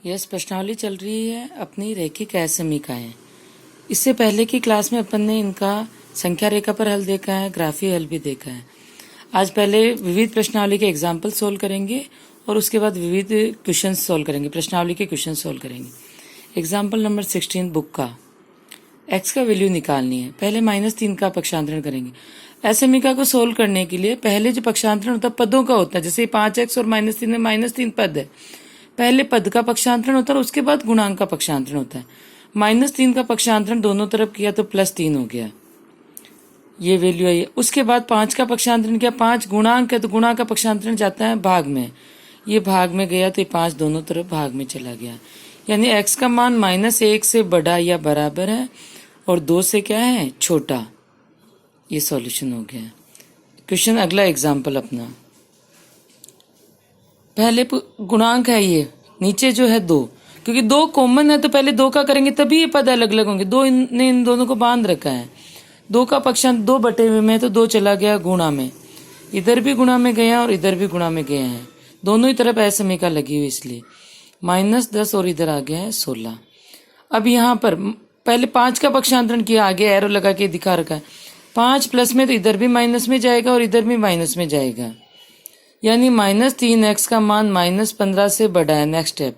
Yes, प्रश्नावली चल रही है अपनी रैखिक असमीकाएं। इससे पहले की क्लास में अपन ने इनका संख्या रेखा पर हल देखा है, ग्राफी हल भी देखा है। आज पहले विविध प्रश्नावली के एग्जाम्पल सोल्व करेंगे और उसके बाद विविध क्वेश्चन सोल्व करेंगे, प्रश्नावली के क्वेश्चन सोल्व करेंगे। एग्जाम्पल नंबर 16 बुक का x का वैल्यू निकालनी है। पहले -3 का पक्षांतरण करेंगे। असमीका को सोल्व करने के लिए पहले जो पक्षांतरण होता है पदों का होता है, जैसे 5x और -3 में -3 पद है, पहले पद का पक्षांतरण होता है और उसके बाद गुणांक का पक्षांतरण होता है। -3 का पक्षांतरण दोनों तरफ किया तो +3 हो गया, ये वैल्यू आई। उसके बाद 5 का पक्षांतरण किया, 5 गुणांक है तो गुणांक का पक्षांतरण जाता है भाग में, ये भाग में गया तो ये 5 दोनों तरफ भाग में चला गया। यानी x का मान -1 से बड़ा या बराबर है और 2 से क्या है, छोटा। ये सॉल्यूशन हो गया। क्वेश्चन अगला एग्जाम्पल अपना, पहले गुणांक है ये, नीचे जो है 2, क्योंकि 2 कॉमन है तो पहले 2 का करेंगे तभी ये पद अलग अलग होंगे। 2 ने इन दोनों को बांध रखा है। 2 का पक्षांतर 2 बटे हुए में तो 2 चला गया गुणा में, इधर भी गुणा में गया और इधर भी गुणा में गया है, दोनों ही तरफ असमीका लगी हुई, इसलिए -10 और इधर आ गया है 16। अब यहाँ पर पहले 5 का पक्षांतरण किया, आगे एरो लगा के दिखा रखा है। 5 प्लस में तो इधर भी माइनस में जाएगा और इधर भी माइनस में जाएगा, यानी -3x का मान -15 से बड़ा है, नेक्स्ट स्टेप,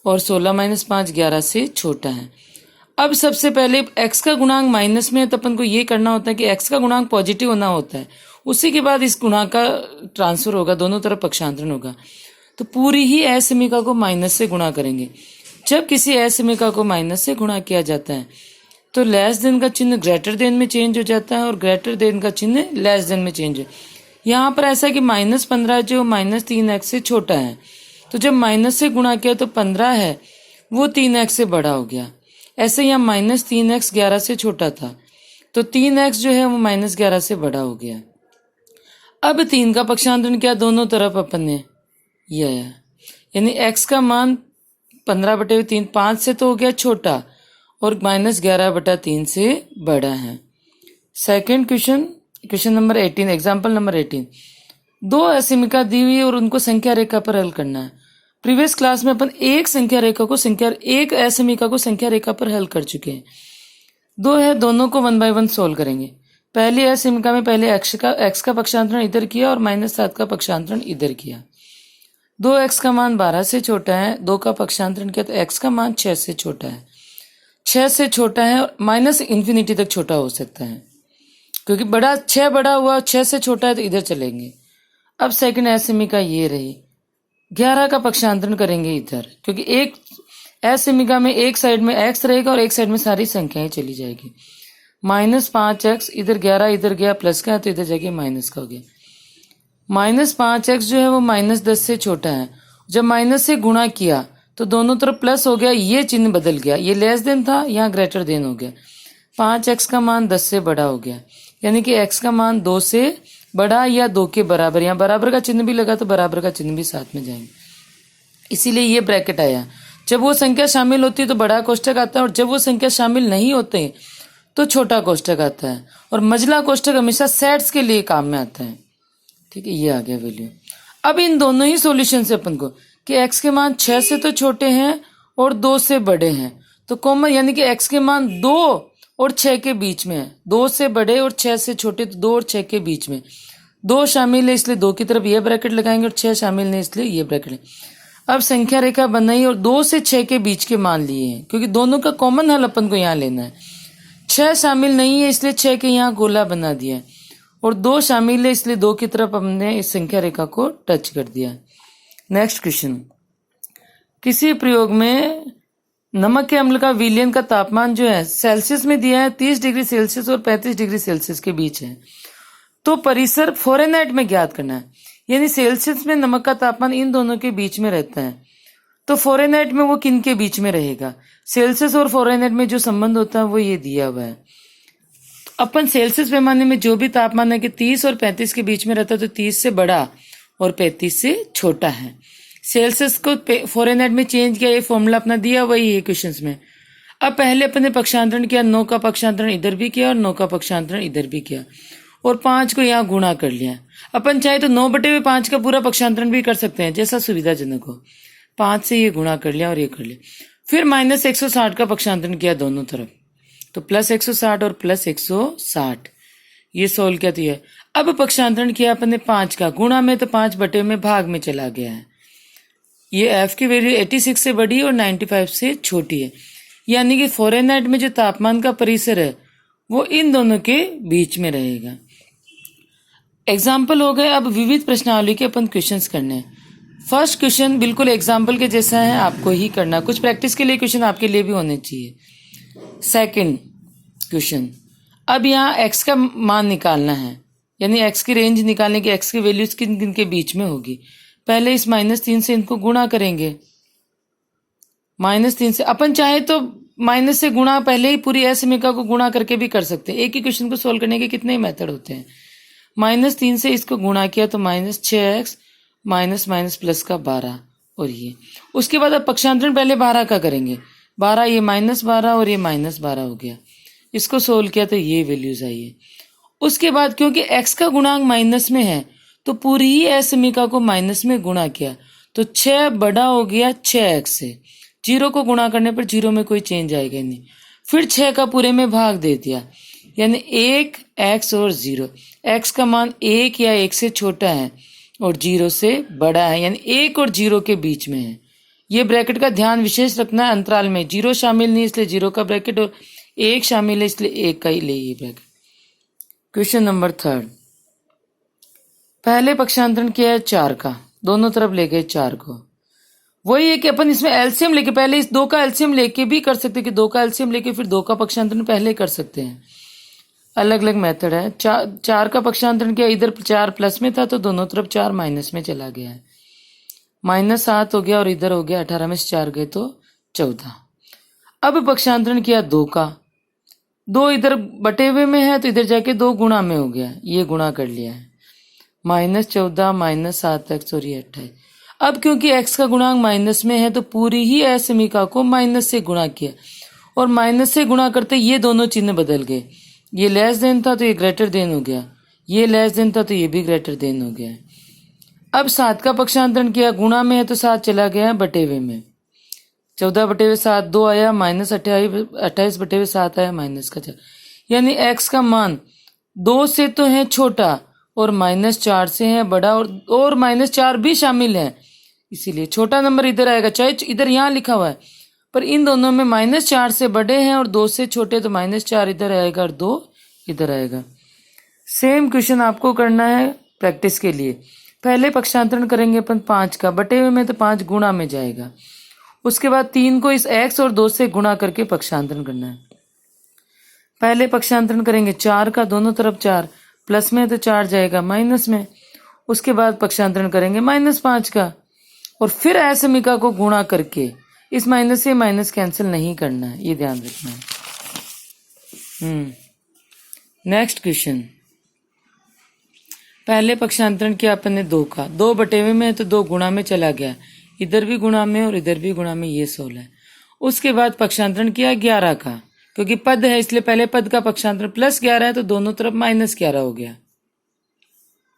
और 16 - 5 11 से छोटा है। अब सबसे पहले x का गुणांक माइनस में है तो अपन को ये करना होता है कि x का गुणांक पॉजिटिव होना होता है, उसी के बाद इस गुणांक का ट्रांसफर होगा, दोनों तरफ पक्षांतरण होगा। तो पूरी ही असमीका को माइनस से गुणा करेंगे। जब किसी असमीका को माइनस से गुणा किया जाता है तो लेस देन का चिन्ह ग्रेटर देन में चेंज हो जाता है और ग्रेटर देन का चिन्ह लेस देन में चेंज हो। यहाँ पर ऐसा है कि -15 जो -3x से छोटा है, तो जब माइनस से गुणा किया तो 15 है वो 3x से बड़ा हो गया। ऐसे यहाँ -3x 11 से छोटा था तो 3x जो है वो -11 से बड़ा हो गया। अब 3 का पक्षांतरण किया, दोनों तरफ अपन ने ये आया, यानी x का मान 15/3 5 से तो हो गया छोटा और -11/3 से बड़ा है। Second question number 18, example number 18, 2 असमीका दी हुई है और उनको संख्या रेखा पर हल करना है। प्रीवियस क्लास में अपन एक असमीका को संख्या रेखा पर हल कर चुके हैं। 2 है, दोनों को 1 बाय 1 सोल्व करेंगे। पहली असमीका में पहले x का पक्षांतरण इधर किया और -7 का पक्षांतरण इधर किया। 2x का मान 12 से छोटा है, 2 का पक्षांतरण किया तो x का मान 6 से छोटा है। 6 से छोटा है और -∞ तक छोटा हो सकता है, क्योंकि 6 बड़ा हुआ, 6 से छोटा है तो इधर चलेंगे। अब सेकंड असमीका ये रही, 11 का पक्षांतरण करेंगे इधर, क्योंकि एक असमीका में एक साइड में x रहेगा और एक साइड में सारी संख्याएं चली जाएगी। -5x, इधर 11 इधर गया प्लस का है तो इधर जाके माइनस का हो गया। -5x जो है वो -10 से छोटा है, जब माइनस से गुणा किया तो दोनों तरफ प्लस हो गया, ये चिन्ह बदल गया, ये लेस देन था यहाँ ग्रेटर देन हो गया। 5x का मान 10 से बड़ा हो गया, यानी कि x का मान 2 से बड़ा या 2 के बराबर, यहाँ बराबर का चिन्ह भी लगा तो बराबर का चिन्ह भी साथ में जाएंगे, इसीलिए ये ब्रैकेट आया। जब वो संख्या शामिल होती है तो बड़ा कोष्ठक आता है और जब वो संख्या शामिल नहीं होते तो छोटा कोष्ठक आता है, और मझला कोष्ठक हमेशा सेट्स के लिए काम में आता है। ठीक है, ये आ गया वैल्यू। अब इन दोनों ही सॉल्यूशन से अपन को कि x के मान 6 से तो छोटे हैं और 2 से बड़े हैं, तो कॉमन, यानी कि x के मान 2 और 6 के बीच में है। 2 से बड़े और 6 से छोटे तो 2 और 6 के बीच में, 2 शामिल है इसलिए 2 की तरफ ये ब्रैकेट लगाएंगे और 6 शामिल नहीं इसलिए ये ब्रैकेट। अब संख्या रेखा बनाई और 2 से 6 के बीच के मान लिए हैं, क्योंकि दोनों का कॉमन हल अपन को यहाँ लेना है। 6 शामिल नहीं है इसलिए 6 के यहाँ गोला बना दिया है, और 2 शामिल है इसलिए 2 की तरफ हमने इस संख्या रेखा को टच कर दिया। नेक्स्ट क्वेश्चन, किसी प्रयोग में नमक के अम्ल का विलयन का तापमान जो है सेल्सियस में दिया है, 30 डिग्री सेल्सियस और 35 डिग्री सेल्सियस के बीच है, तो परिसर फ़ारेनहाइट में ज्ञात करना है। यानी सेल्सियस में नमक का तापमान इन दोनों के बीच में रहता है, तो फ़ारेनहाइट में वो किन के बीच में रहेगा। सेल्सियस और फ़ारेनहाइट में जो संबंध होता है वो ये दिया हुआ है। अपन सेल्सियस पैमाने में जो भी तापमान है कि 30 और 35 के बीच में रहता है, तो 30 से बड़ा और 35 से छोटा है। सेल्सियस को फ़ारेनहाइट में चेंज किया, ये फॉर्मूला अपना दिया वही है क्वेश्चंस में। अब पहले अपन ने पक्षांतरण किया, 9 का पक्षांतरण इधर भी किया और 9 का पक्षांतरण इधर भी किया, और 5 को यहाँ गुणा कर लिया। अपन चाहे तो 9/5 का पूरा पक्षांतरण भी कर सकते हैं, जैसा सुविधाजनक हो। 5 से ये गुणा कर लिया और ये कर लिया। फिर माइनस 160 का पक्षांतरण किया दोनों तरफ, तो प्लस 160 और प्लस 160, ये सोल्व किया तो ये। अब पक्षांतरण किया अपन ने 5 का, गुणा में तो 5 बटे में भाग में चला गया है। ये एफ की वैल्यू 86 से बड़ी और 95 से छोटी है, यानी कि फ़ारेनहाइट में जो तापमान का परिसर है वो इन दोनों के बीच में रहेगा। एग्जाम्पल हो गए। अब विविध प्रश्नावली के अपन क्वेश्चंस करने हैं। फर्स्ट क्वेश्चन बिल्कुल एग्जाम्पल के जैसा है, आपको ही करना, कुछ प्रैक्टिस के लिए क्वेश्चन आपके लिए भी होने चाहिए। सेकंड क्वेश्चन, अब यहाँ x का मान निकालना है, यानी x की रेंज निकालने की, x की वैल्यूज किन किन के बीच में होगी। पहले इस -3 से इनको गुणा करेंगे। -3 से अपन चाहे तो माइनस से गुणा पहले ही पूरी असमीका को गुणा करके भी कर सकते हैं। एक ही क्वेश्चन को सोल्व करने के कितने ही मेथड होते हैं। -3 से इसको गुणा किया तो -6x माइनस माइनस प्लस का 12 और ये। उसके बाद अब पक्षांतरण पहले 12 का करेंगे। 12 ये -12 और ये -12 हो गया। इसको सोल्व किया तो ये वैल्यूज आई है। उसके बाद क्योंकि x का गुणांक माइनस में है तो पूरी ही असमीका को माइनस में गुणा किया तो 6 बड़ा हो गया 6x से। 0 को गुणा करने पर 0 में कोई चेंज आएगा नहीं। फिर 6 का पूरे में भाग दे दिया, यानी 1 x और 0। x का मान 1 या 1 से छोटा है और 0 से बड़ा है, यानी 1 और 0 के बीच में है। ये ब्रैकेट का ध्यान विशेष रखना है, अंतराल में 0 शामिल नहीं इसलिए 0 का ब्रैकेट, और 1 शामिल है इसलिए 1 का ही ले ये ब्रैकेट। क्वेश्चन नंबर 3, पहले पक्षांतरण किया है 4 का, दोनों तरफ ले गए 4 को। वही है कि अपन इसमें एलसीएम लेके, पहले इस 2 का एलसीएम लेके भी कर सकते हैं कि 2 का एलसीएम लेके फिर 2 का पक्षांतरण पहले कर सकते हैं। अलग अलग मेथड है। 4 का पक्षांतरण किया, इधर 4 प्लस में था तो दोनों तरफ 4 माइनस में चला गया है। -7 हो गया और इधर हो गया 18 में से 4 गए तो 14। अब पक्षांतरण किया 2 का, 2 इधर बटे हुए में है तो इधर जाके 2 गुणा में हो गया, ये गुणा कर लिया है। -14 -7x और ये 28। अब क्योंकि x का गुणांक माइनस में है तो पूरी ही असमीका को माइनस से गुणा किया, और माइनस से गुणा करते ये दोनों चिन्ह बदल गए। ये लेस देन था तो ये ग्रेटर देन हो गया, ये लेस देन था तो ये भी ग्रेटर देन हो गया। अब 7 का पक्षांतरण किया, गुणा में है तो 7 चला गया है बटे हुए में। 14 बटे हुए 7 2 आया, -28 बटे हुए 7 आया, माइनस का 4, यानी x का मान 2 से तो है छोटा और -4 से है बड़ा, और -4 भी शामिल है, इसीलिए छोटा नंबर इधर आएगा। चाहे इधर यहाँ लिखा हुआ है पर इन दोनों में -4 से बड़े हैं और 2 से छोटे, तो -4 इधर आएगा और 2 इधर आएगा। सेम क्वेश्चन आपको करना है प्रैक्टिस के लिए। पहले पक्षांतरण करेंगे अपन 5 का, बटे हुए में तो 5 गुणा में जाएगा। उसके बाद 3 को इस x और 2 से गुणा करके पक्षांतरण करना है। पहले पक्षांतरण करेंगे 4 का, दोनों तरफ 4, प्लस में तो 4 जाएगा माइनस में। उसके बाद पक्षांतरण करेंगे -5 का, और फिर असमीका को गुणा करके इस माइनस से माइनस कैंसिल नहीं करना है, ये ध्यान रखना है। नेक्स्ट क्वेश्चन, पहले पक्षांतरण किया अपन ने 2 का, 2 बटे हुए में है तो 2 गुणा में चला गया, इधर भी गुणा में और इधर भी गुणा में, ये 16 है। उसके बाद पक्षांतरण किया 11 का, क्योंकि पद है इसलिए पहले पद का पक्षांतरण +11 है तो दोनों तरफ -11 हो गया,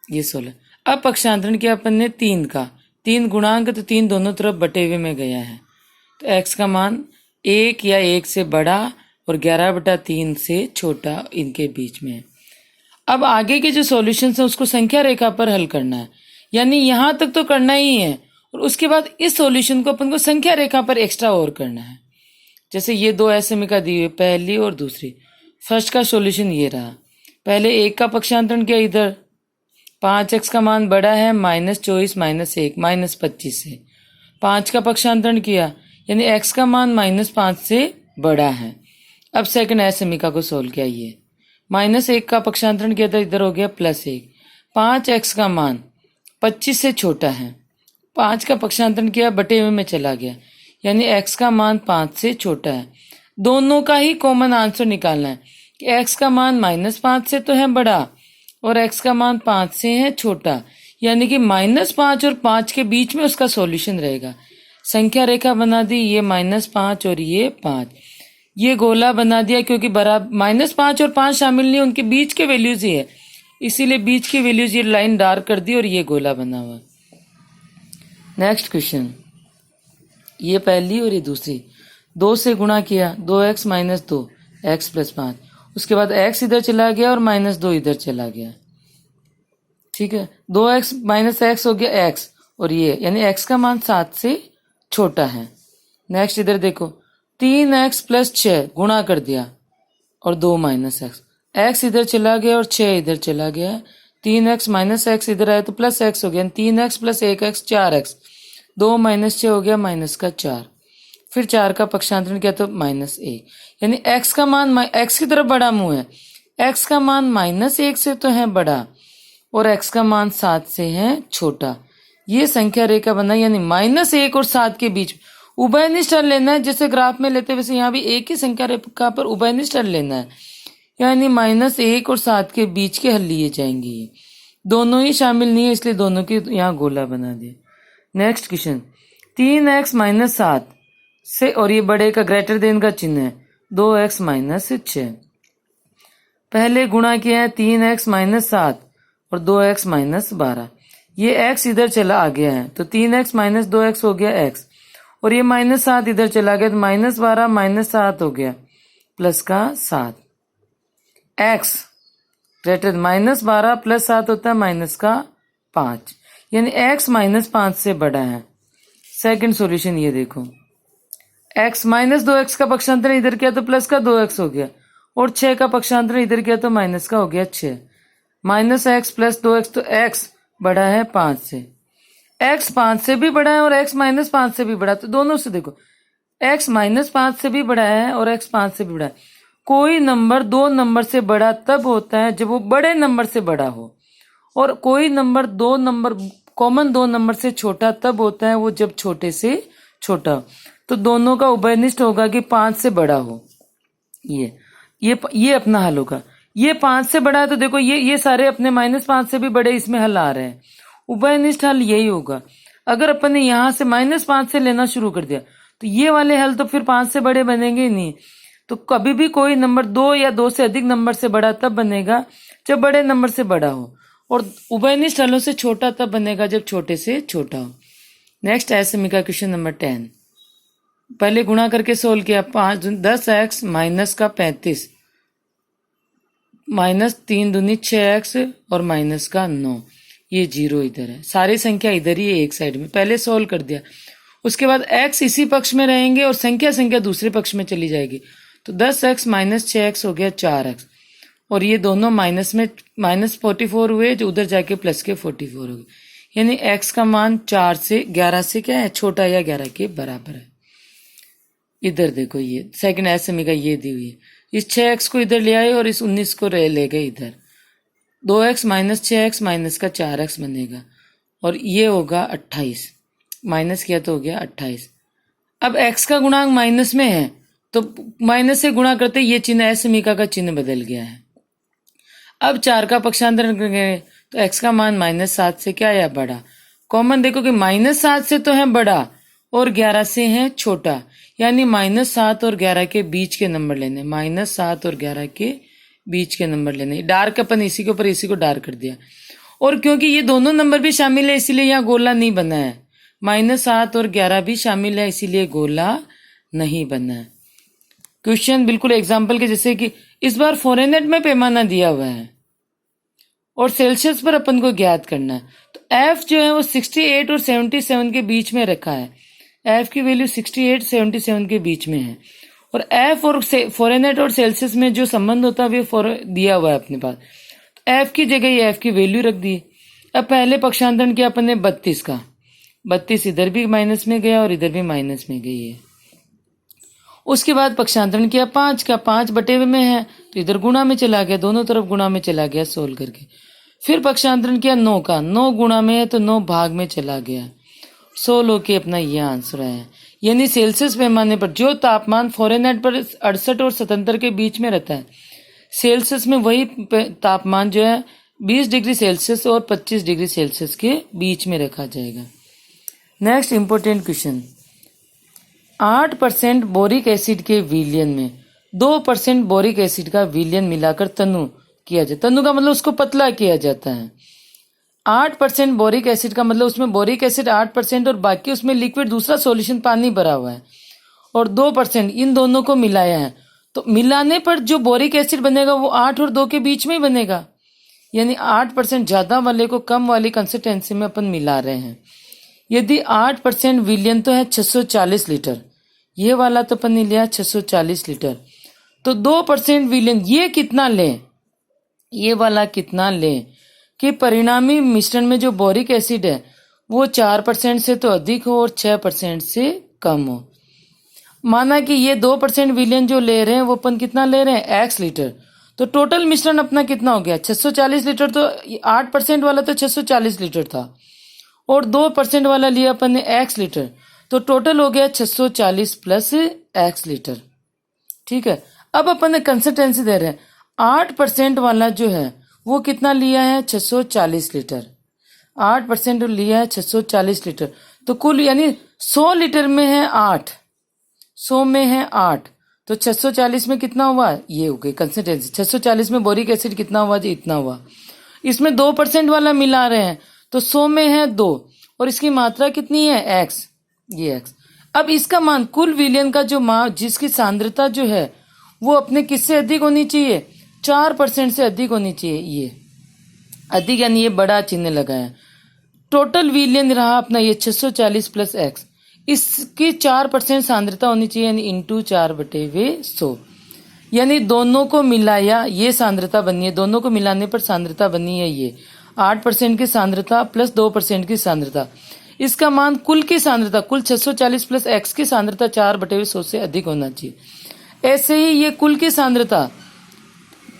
ये 16। अब पक्षांतरण किया अपन ने 3 का, 3 गुणांक तो 3 दोनों तरफ बटे हुए में गया है, तो x का मान 1 या 1 से बड़ा और 11/3 से छोटा इनके बीच में है। अब आगे के जो सॉल्यूशंस हैं उसको संख्या रेखा पर हल करना है, यानी यहाँ तक तो करना ही है, और उसके बाद इस सॉल्यूशन को अपन को संख्या रेखा पर एक्स्ट्रा और करना है। जैसे ये 2 असमीका दी हुई, पहली और दूसरी। फर्स्ट का सॉल्यूशन ये रहा, पहले 1 का पक्षांतरण किया, इधर 5x का मान बड़ा है -24 -1 -25 से। 5 का पक्षांतरण किया, यानी x का मान -5 से बड़ा है। अब सेकंड असमीका को सोल्व किया, ये -1 का पक्षांतरण किया था, इधर हो गया +1। 5x का मान 25 से छोटा है, 5 का पक्षांतरण किया बटे हुए में चला गया, यानी x का मान 5 से छोटा है। दोनों का ही कॉमन आंसर निकालना है कि x का मान -5 से तो है बड़ा और x का मान 5 से है छोटा, यानी कि -5 और 5 के बीच में उसका सॉल्यूशन रहेगा। संख्या रेखा बना दी, ये -5 और ये 5, ये गोला बना दिया क्योंकि बराबर -5 और 5 शामिल नहीं, उनके बीच के वैल्यूज ही है, इसीलिए बीच की वैल्यूज ये लाइन डार्क कर दी और ये गोला बना हुआ। नेक्स्ट क्वेश्चन, ये पहली और ये दूसरी, 2 से गुणा किया, 2x माइनस 2 x प्लस 5, उसके बाद x इधर चला गया और माइनस 2 इधर चला गया, ठीक है। 2x माइनस x हो गया x, और ये यानी x का मान 7 से छोटा है। नेक्स्ट इधर देखो, 3x प्लस 6 गुणा कर दिया और 2 माइनस x इधर चला गया और 6 इधर चला गया, 3x माइनस x इधर आया तो प्लस x हो गया, 3x plus 1x 4x, 2 minus 6 हो गया माइनस का 4, फिर 4 का पक्षांतरण किया तो माइनस 1, यानी x का मान x की तरफ बड़ा मुंह है, x का मान माइनस 1 से तो है बड़ा और x का मान 7 से है छोटा। ये संख्या रेखा बना, यानी माइनस 1 और 7 के बीच उभयनिष्ठ हल लेना है। जैसे ग्राफ में लेते वैसे यहाँ भी एक ही संख्या रेखा पर उभयनिष्ठ हल लेना है, यानी माइनस 1 और 7 के बीच के हल लिए जाएंगे। ये दोनों ही शामिल नहीं है इसलिए दोनों के यहाँ गोला बना दिया। नेक्स्ट क्वेश्चन, 3x माइनस 7 से, और ये बड़े का ग्रेटर देन का चिन्ह है, 2x माइनस 6, पहले गुणा किया है 3x माइनस 7 और 2x माइनस 12, ये x इधर चला आ गया है तो 3x माइनस 2x हो गया x, और ये माइनस 7 इधर चला गया तो माइनस 12 माइनस 7 हो गया प्लस का 7, x ग्रेटर माइनस 12 प्लस 7 होता है माइनस का 5, यानी x माइनस 5 से बड़ा है। सेकंड सॉल्यूशन ये देखो, x माइनस 2x का पक्षांतर इधर किया तो प्लस का 2x हो गया, और 6 का पक्षांतर इधर किया तो माइनस का हो गया 6, माइनस x प्लस 2x, तो x बड़ा है 5 से, x 5 से भी बड़ा है और x माइनस 5 से भी बड़ा है, तो दोनों से देखो x माइनस 5 से भी बड़ा है और x 5 से भी बड़ा है। कोई नंबर 2 नंबर से बड़ा तब होता है जब वो बड़े नंबर से बड़ा हो, और कोई नंबर 2 नंबर कॉमन 2 नंबर से छोटा तब होता है वो जब छोटे से छोटा हो। तो दोनों का उभयनिष्ठ होगा कि 5 से बड़ा हो। ये अपना हल होगा। ये 5 से बड़ा है तो देखो ये सारे अपने माइनस 5 से भी बड़े इसमें हल आ रहे हैं। उभयनिष्ठ हल यही होगा। अगर अपन ने यहाँ से माइनस 5 से लेना शुरू कर दिया तो ये वाले हल तो फिर 5 से बड़े बनेंगे ही नहीं। तो कभी भी कोई नंबर 2 या 2 से अधिक नंबर से बड़ा तब बनेगा जब बड़े नंबर से बड़ा हो, और उभयनिष्ठ हलों से छोटा तब बनेगा जब छोटे से छोटा हो। नेक्स्ट ऐसे का क्वेश्चन नंबर 10, पहले गुणा करके सोल्व किया। 10x माइनस का 35 माइनस 3 दूनी 6x और माइनस का 9, ये 0 इधर है, सारी संख्या इधर ही है एक साइड में। पहले सोल्व कर दिया, उसके बाद x इसी पक्ष में रहेंगे और संख्या दूसरे पक्ष में चली जाएगी। तो 10x माइनस 6x हो गया 4x, और ये दोनों माइनस में माइनस 44 हुए जो उधर जाके प्लस के 44 हो गए, यानी x का मान 4 से 11 से क्या है, छोटा या 11 के बराबर है। इधर देखो ये सेकंड ऐसे का ये दी हुई है, इस 6x को इधर ले आए और इस 19 को ले गए इधर, 2x माइनस 6x माइनस का 4x बनेगा, और ये होगा 28, माइनस किया तो हो गया 28। अब x का गुणांक माइनस में है तो माइनस से गुणा करते ये चिन्ह ऐसे का चिन्ह बदल गया है। अब 4 का पक्षांतरण करेंगे तो x का मान माइनस 7 से क्या आया, बड़ा। कॉमन देखो कि माइनस 7 से तो है बड़ा और 11 से है छोटा, यानी माइनस 7 और 11 के बीच के नंबर लेने, माइनस 7 और 11 के बीच के नंबर लेने। डार्क अपन इसी के ऊपर इसी को डार्क कर दिया, और क्योंकि ये दोनों नंबर भी शामिल है इसीलिए यहाँ गोला नहीं बना है। माइनस 7 और 11 भी शामिल है इसीलिए गोला नहीं बना है। क्वेश्चन बिल्कुल एग्जाम्पल के जैसे कि इस बार फॉरेनहाइट में पैमाना दिया हुआ है और सेल्सियस पर अपन को ज्ञात करना है। तो f जो है वो 68 और 77 के बीच में रखा है, f की वैल्यू 68 77 के बीच में है, और f और फॉरेनहाइट और सेल्सियस में जो संबंध होता है वो दिया हुआ है अपने पास। तो f की जगह ये f की वैल्यू रख दी। अब पहले पक्षांतरण किया अपन ने 32 का, 32 इधर भी माइनस में गया और इधर भी माइनस में गई है। उसके बाद पक्षांतरण किया 5 का, 5 बटे हुए में है तो इधर गुणा में चला गया, दोनों तरफ गुणा में चला गया सोल्व करके। फिर पक्षांतरण किया 9 का, 9 गुणा में है तो 9 भाग में चला गया, सोल्व होके अपना ये आंसर है। यानी सेल्सियस पैमाने पर जो तापमान फॉरेनहाइट पर 68 और 77 के बीच में रहता है, सेल्सियस में वही तापमान जो है 20 डिग्री सेल्सियस और 25 डिग्री सेल्सियस के बीच में रखा जाएगा। Next important question, 8% boric acid के विलयन में 2% बोरिक एसिड का विलयन मिलाकर तनु किया जाए। तनु का मतलब उसको पतला किया जाता है। 8% बोरिक एसिड का मतलब उसमें बोरिक एसिड 8% और बाकी उसमें लिक्विड दूसरा सॉल्यूशन पानी भरा हुआ है, और 2% इन दोनों को मिलाया है। तो मिलाने पर जो बोरिक एसिड बनेगा वो 8 और 2 के बीच में ही बनेगा, यानी 8% ज़्यादा वाले को कम वाली कंसिस्टेंसी में अपन मिला रहे हैं। यदि 8% विलियन तो है 640 लीटर, ये वाला तो अपन ने लिया 640 लीटर, तो 2% विलियन ये कितना लें, ये वाला कितना लें कि परिणामी मिश्रण में जो बोरिक एसिड है वो 4% से तो अधिक हो और 6% से कम हो। माना कि ये 2% विलियन जो ले रहे हैं वो अपन कितना ले रहे हैं, x लीटर, तो टोटल मिश्रण अपना कितना हो गया 640 लीटर। तो 8% वाला तो 640 लीटर था और 2% वाला लिया अपन ने x लीटर, तो टोटल हो गया 640 प्लस x लीटर। ठीक है, अब अपन ने कंसिस्टेंसी दे रहे हैं, 8% वाला जो है वो कितना लिया है 640 लीटर, 8% लिया है 640 लीटर, तो कुल यानी 100 लीटर में है 8, 100 में है 8, तो 640 में कितना हुआ, ये हो गई कंसिस्टेंसी। 640 में बोरिक एसिड कितना हुआ जी, इतना हुआ। इसमें 2% वाला मिला रहे हैं तो 100 में है 2 और इसकी मात्रा कितनी है x, ये x। अब इसका मान कुल विलियन का जो मान जिसकी सांद्रता जो है वो अपने किससे अधिक होनी चाहिए, 4% से अधिक होनी चाहिए, ये अधिक यानी ये बड़ा चिन्ह लगा है। टोटल विलियन रहा अपना ये 640 प्लस x, इसकी 4% सांद्रता होनी चाहिए यानी इंटू 4/100, यानी दोनों को मिलाया ये सांद्रता बनी है, दोनों को मिलाने पर सांद्रता बनी है ये 8% की सांद्रता प्लस 2% की सांद्रता। इसका मान कुल की सांद्रता, कुल 640 प्लस x की सांद्रता 4/100 से अधिक होना चाहिए। ऐसे ही ये कुल की सांद्रता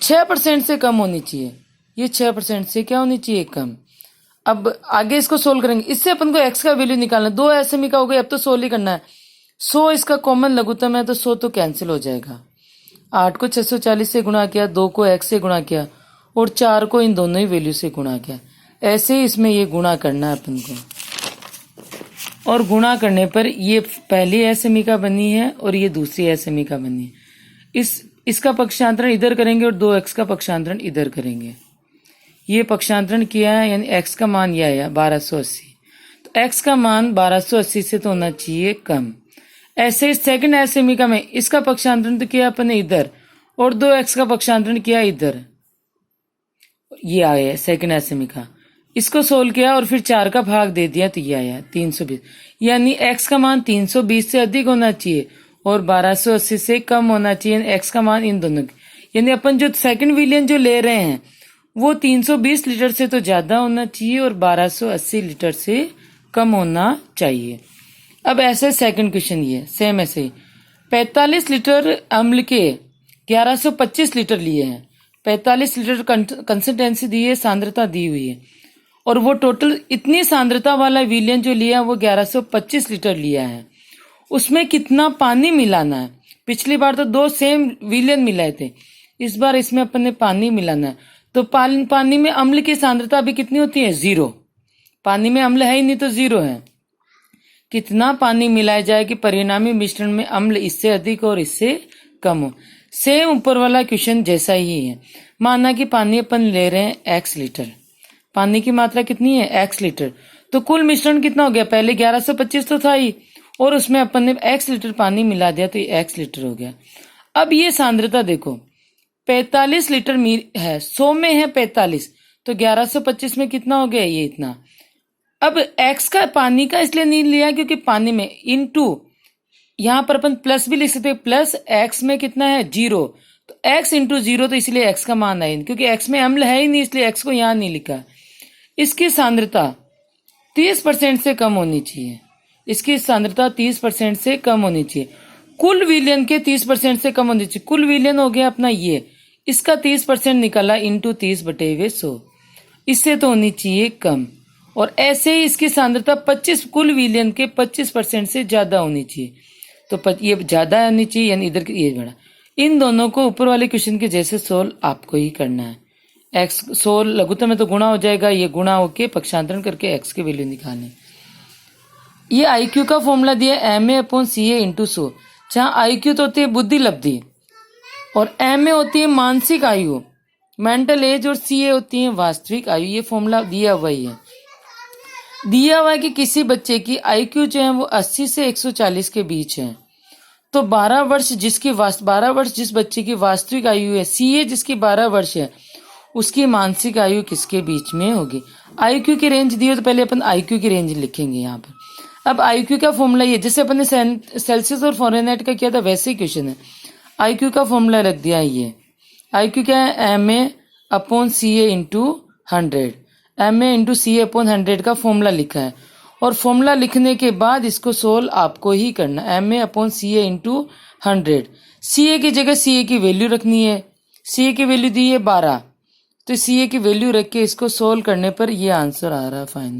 6% से कम होनी चाहिए, ये 6% से क्या होनी चाहिए, कम। अब आगे इसको सोल्व करेंगे, इससे अपन को x का वैल्यू निकालना, 2 एसएमई का हो गया, अब तो 100 ही करना है। 100 इसका कॉमन लघुत्तम है तो 100 तो कैंसिल हो जाएगा। 8 को 640 से गुणा किया, 2 को x से गुणा किया और 4 को इन दोनों ही वैल्यू से गुणा किया। ऐसे ही इसमें ये गुणा करना है अपन को, और गुणा करने पर ये पहली एसएमई का बनी है और ये दूसरी एसएमई का बनी है। इसका पक्षांतरण इधर करेंगे और 2x का पक्षांतरण इधर करेंगे। ये पक्षांतरण किया है यानी x का मान यह आया 1280, तो x का मान 1280 से तो होना चाहिए कम। ऐसे सेकंड एसएमई का में इसका पक्षांतरण तो किया अपन ने इधर और 2x का पक्षांतरण किया इधर, ये आया सेकंड एसएमई का। इसको सोल्व किया और फिर 4 का भाग दे दिया तो ये आया 320, यानी x का मान 320 से अधिक होना चाहिए और 1280 से कम होना चाहिए। x का मान इन दोनों की, यानी अपन जो सेकंड विलियन जो ले रहे हैं वो 320 लीटर से तो ज्यादा होना चाहिए और 1280 लीटर से कम होना चाहिए। अब ऐसे सेकंड क्वेश्चन ये सेम ऐसे ही 45 लीटर अम्ल के 1125 लीटर लिए हैं, 45 लीटर कंसिस्टेंसी दी है, सांद्रता दी हुई है, और वो टोटल इतनी सांद्रता वाला विलियन जो लिया वो 1125 लीटर लिया है। उसमें कितना पानी मिलाना है, पिछली बार तो 2 सेम विलियन मिलाए थे, इस बार इसमें अपन ने पानी मिलाना है। तो पानी में अम्ल की सांद्रता अभी कितनी होती है, 0, पानी में अम्ल है ही नहीं तो 0 है। कितना पानी मिलाया जाए कि परिणामी मिश्रण में अम्ल इससे अधिक और इससे कम हो। सेम ऊपर वाला क्वेश्चन जैसा ही है। माना कि पानी अपन ले रहे हैं x लीटर, पानी की मात्रा कितनी है x लीटर, तो कुल मिश्रण कितना हो गया, पहले 1125 तो था ही और उसमें अपन ने x लीटर पानी मिला दिया तो ये x लीटर हो गया। अब ये सांद्रता देखो 45 लीटर है, 100 में है 45, तो 1125 में कितना हो गया, ये इतना। अब x का पानी का इसलिए नहीं लिया क्योंकि पानी में इनटू यहाँ पर अपन प्लस भी लिख सकते हैं, प्लस x में कितना है 0, तो x इंटू 0, तो इसलिए x का मान है, क्योंकि x में अम्ल है ही नहीं इसलिए x को यहाँ नहीं लिखा। इसकी सांद्रता 30% से कम होनी चाहिए, इसकी सांद्रता 30% से कम होनी चाहिए, कुल विलियन के 30% से कम होनी चाहिए। कुल विलियन हो गया अपना ये, इसका 30% निकाला इंटू 30/100, इससे तो होनी चाहिए कम। और ऐसे ही इसकी सांद्रता 25 कुल विलियन के 25% से ज्यादा होनी चाहिए, तो ये ज्यादा होनी चाहिए यानी इधर ये बड़ा। इन दोनों को ऊपर वाले क्वेश्चन के जैसे सोल्व आपको ही करना है। x सोल्व लघुत्तम में तो गुणा हो जाएगा, ये गुणा होके पक्षांतरण करके x की वैल्यू निकालनी। ये IQ का फॉर्मूला दिया MA/CA इंटू 100, जहाँ IQ तो होती है बुद्धि लब्धि और MA होती है मानसिक आयु मेंटल एज और सी ए होती है वास्तविक आयु। ये फॉर्मूला दिया हुआ ही है। दिया हुआ है कि किसी बच्चे की आईक्यू जो है वो 80 से 140 के बीच है, तो 12 वर्ष जिस बच्चे की वास्तविक आयु है, सी ए जिसकी 12 वर्ष है, उसकी मानसिक आयु किसके बीच में होगी। आईक्यू की रेंज दी हो तो पहले अपन आईक्यू की रेंज लिखेंगे यहाँ पर। अब आईक्यू का फॉर्मूला ये, जैसे अपन ने सेल्सियस और फॉरेनहाइट का किया था वैसे ही क्वेश्चन है। आईक्यू का फॉर्मूला रख दिया है ये। आईक्यू क्या है, M A upon C A into 100। M A into C A upon 100 का फॉर्मूला लिखा है, और फॉर्मूला लिखने के बाद इसको सोल्व आपको ही करना। M A upon C A into 100। C A की जगह सी ए की वैल्यू रखनी है। सी ए की वैल्यू दी है 12, तो सी ए की वैल्यू रख के इसको सोल्व करने पर ये आंसर आ रहा है फाइनल।